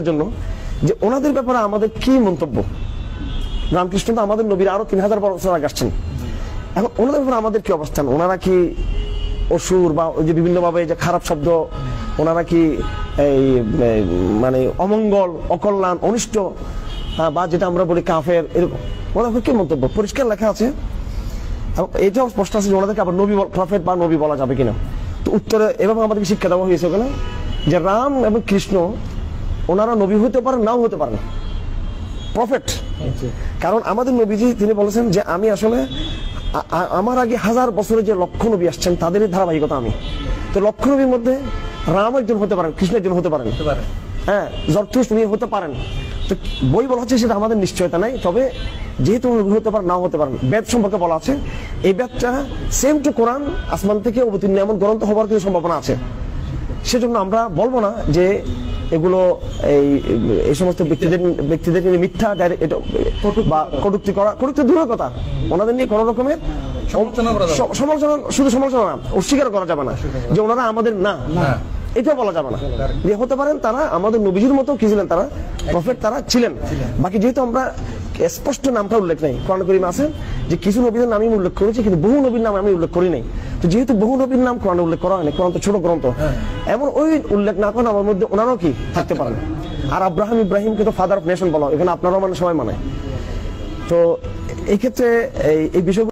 জন্য যে ওনাদের ব্যাপারে আমাদের কি মন্তব্য। রামকৃষ্ণ তো আমাদের নবীর আরো 3000 বছর আগে আসছেন, এখন ওনাদের ব্যাপারে আমাদের কি অবস্থান? ওনারা কি অসুর বা ওই যে বিভিন্ন ভাবে যে খারাপ শব্দ, ওনারা কি এই মানে অমঙ্গল, অকল্যাণ, অনিষ্ট, বা যেটা আমরা বলি কাফের, এরকম ওনাদের কি মন্তব্য? পরিষ্কার লেখা আছে, এটাও স্পষ্ট আছে যে ওনাদেরকে আবার নবী প্রফেট বা নবী বলা যাবে কিনা। তো উত্তরে এভাবে আমাদেরকে শিক্ষা দেওয়া হয়েছে কেন যে রাম এবং কৃষ্ণ ওনারা নবী হতে পারেন, নাও হতে পারেন, প্রফেট। কারণ আমাদের নবীজি তিনি বলেছেন যে আমি আসলে আমার আগে 1000 বছরে যে লক্ষ নবী আসছেন তাদেরই ধারাবাহিকতা আমি। তো লক্ষ নবীর মধ্যে রাম একজন হতে পারেন, কৃষ্ণ একজন হতে পারেন, হ্যাঁ, জরথুস উনি হতে পারেন। তো বই বলা হচ্ছে সেটা আমাদের নিশ্চয়তা নাই, তবে যেহেতু নবী হতে পারেন, নাও হতে পারেন। বেদ সম্পর্কে বলা আছে, এই বেদটা সেম টু কোরআন, আসমান থেকে অবতীর্ণ এমন গ্রন্থ হবার কিছু সম্ভাবনা আছে। সেজন্য আমরা বলবো না যে এগুলো এই সমস্ত ব্যক্তিদের মিথ্যা বা কটূক্তি করা, কটূক্তি দূরের কথা, ওনাদের নিয়ে কোন রকমের সমালোচনা, শুধু সমালোচনা না, অস্বীকার করা যাবে না যে ওনারা আমাদের না, এটা বলা যাবে না। যে হতে পারেন তারা আমাদের নবীজির মতো কি ছিলেন, তারা প্রফেট, তারা ছিলেন। বাকি যেহেতু আমরা স্পষ্ট নামটা উল্লেখ নেই, কোরআন কারীমে আছে যে কিছু নবীদের নাম আমি উল্লেখ করেছি, কিন্তু বহু নবীর নাম আমি উল্লেখ করি নাই। তো যেহেতু বহু নবীর নাম কোরআনে উল্লেখ করা হয়নি, কোরআন তো ছোট গ্রন্থ, এমন ওই উল্লেখ না করেন আমার মধ্যে ওনারাও কি থাকতে পারেন। আর আব্রাহাম ইব্রাহিমকে তো ফাদার অফ নেশন বলা, এখানে আপনারাও মানে সবাই মানে। তো এই ক্ষেত্রে এই বিষয়